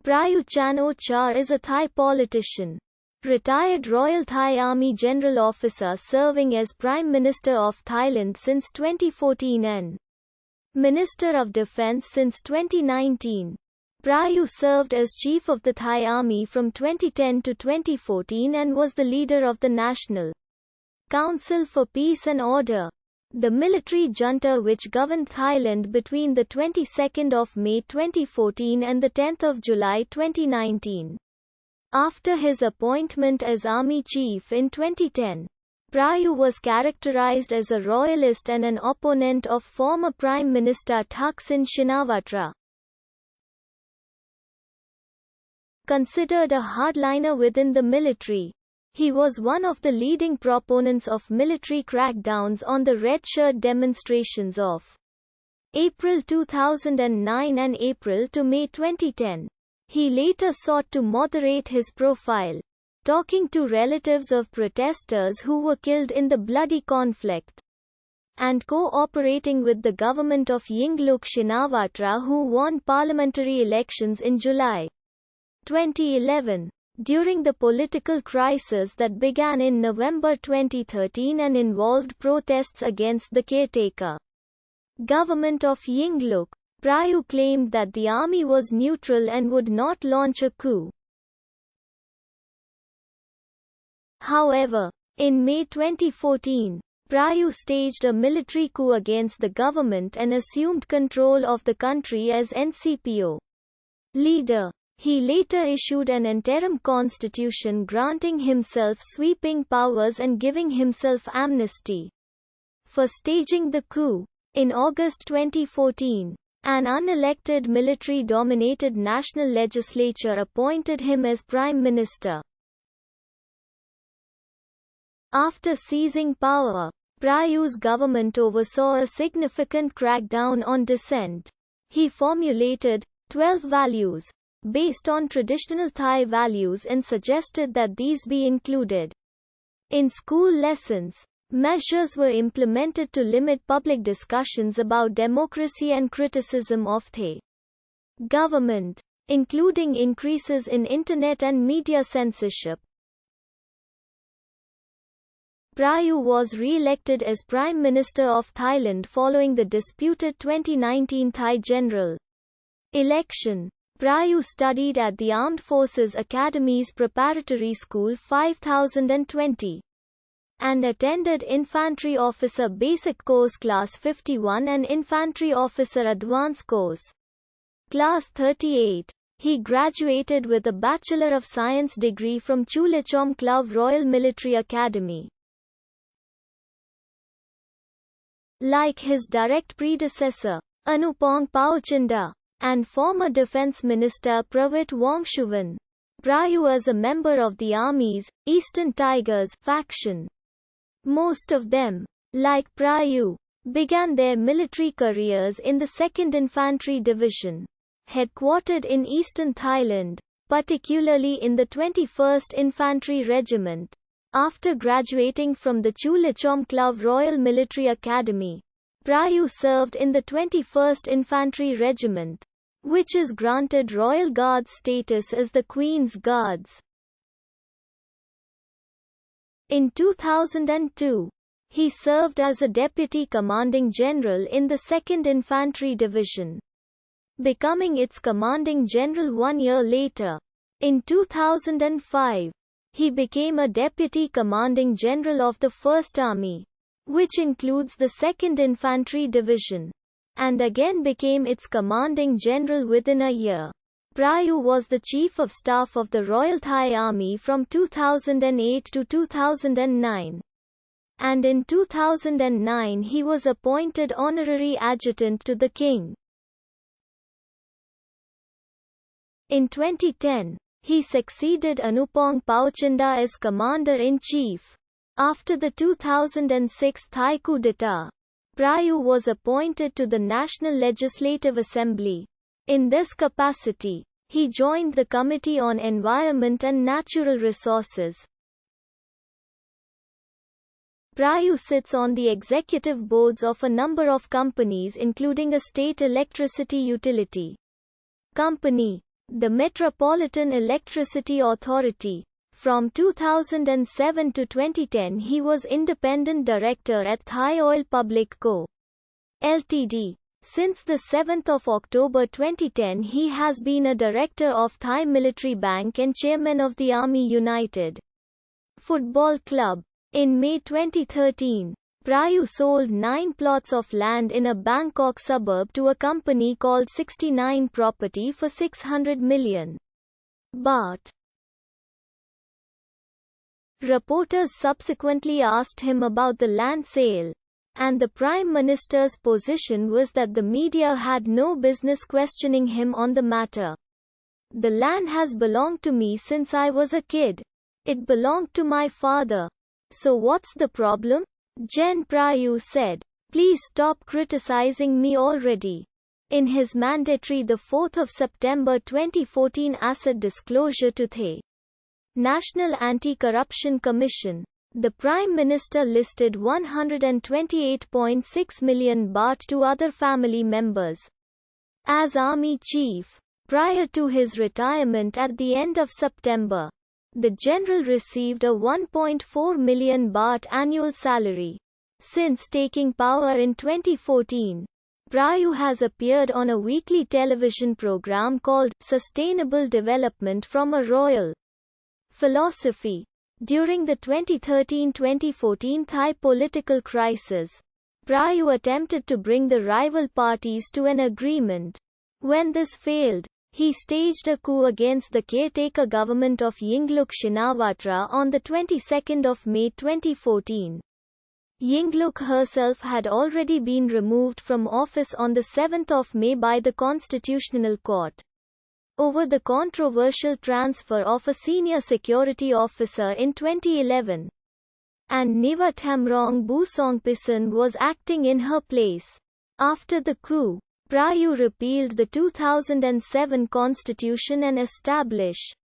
Prayut Chan is a Thai politician. Retired Royal Thai Army General Officer serving as Prime Minister of Thailand since 2014 and Minister of Defence since 2019. Prayut served as Chief of the Thai Army from 2010 to 2014 and was the leader of the National Council for Peace and Order, the military junta which governed Thailand between the 22nd of May 2014 and the 10th of July 2019. After his appointment as Army Chief in 2010, Prayut was characterized as a royalist and an opponent of former Prime Minister Thaksin Shinawatra. Considered a hardliner within the military, he was one of the leading proponents of military crackdowns on the red shirt demonstrations of April 2009 and April to May 2010. He later sought to moderate his profile, talking to relatives of protesters who were killed in the bloody conflict, and cooperating with the government of Yingluck Shinawatra, who won parliamentary elections in July 2011. During the political crisis that began in November 2013 and involved protests against the caretaker government of Yingluck, Prayut claimed that the army was neutral and would not launch a coup. However, in May 2014, Prayut staged a military coup against the government and assumed control of the country as NCPO leader. He later issued an interim constitution granting himself sweeping powers and giving himself amnesty for staging the coup. In August 2014, an unelected military-dominated national legislature appointed him as Prime Minister. After seizing power, Prayut's government oversaw a significant crackdown on dissent. He formulated 12 values based on traditional Thai values and suggested that these be included in school lessons. Measures were implemented to limit public discussions about democracy and criticism of the government, including increases in internet and media censorship. Prayut was re-elected as Prime Minister of Thailand following the disputed 2019 Thai general election. Prayut studied at the Armed Forces Academy's Preparatory School 5020 and attended Infantry Officer Basic Course Class 51 and Infantry Officer Advanced Course Class 38. He graduated with a Bachelor of Science degree from Chulachom Club Royal Military Academy. Like his direct predecessor, Anupong Pauchanda, and former Defence Minister Prayut Chanshuvan, Prayut was a member of the Army's Eastern Tigers faction. Most of them, like Prayut, began their military careers in the 2nd Infantry Division, headquartered in eastern Thailand, particularly in the 21st Infantry Regiment. After graduating from the Chulachom Club Royal Military Academy, Prayut served in the 21st Infantry Regiment, which is granted Royal Guard status as the Queen's Guards. In 2002, he served as a Deputy Commanding General in the 2nd Infantry Division, becoming its Commanding General 1 year later. In 2005, he became a Deputy Commanding General of the 1st Army, which includes the 2nd Infantry Division, and again became its Commanding General within a year. Prayut was the Chief of Staff of the Royal Thai Army from 2008 to 2009. And in 2009 he was appointed Honorary Adjutant to the King. In 2010, he succeeded Anupong Pauchanda as Commander-in-Chief. After the 2006 Thai coup d'etat, Prayut was appointed to the National Legislative Assembly. In this capacity, he joined the Committee on Environment and Natural Resources. Prayut sits on the executive boards of a number of companies including a state electricity utility company, the Metropolitan Electricity Authority. From 2007 to 2010 he was independent director at Thai Oil Public Co. Ltd. Since 7 October 2010 he has been a director of Thai Military Bank and chairman of the Army United Football Club. In May 2013, Prayut sold 9 plots of land in a Bangkok suburb to a company called 69 Property for 600 million baht. Reporters subsequently asked him about the land sale, and the Prime Minister's position was that the media had no business questioning him on the matter. The land has belonged to me since I was a kid. It belonged to my father. So what's the problem? Gen Prayut said. Please stop criticizing me already. In his mandatory 4 September 2014 asset disclosure to the National Anti-Corruption Commission, the Prime Minister listed 128.6 million baht to other family members as Army Chief. Prior to his retirement at the end of September, the general received a 1.4 million baht annual salary. Since taking power in 2014, Prayut has appeared on a weekly television program called Sustainable Development from a Royal Philosophy. During the 2013-2014 Thai political crisis, Prayut attempted to bring the rival parties to an agreement. When this failed, he staged a coup against the caretaker government of Yingluck Shinawatra on the 22nd of May 2014. Yingluck herself had already been removed from office on the 7th of May by the Constitutional Court over the controversial transfer of a senior security officer in 2011. And Niva Thamrong Busongpisan was acting in her place. After the coup, Prayut repealed the 2007 constitution and established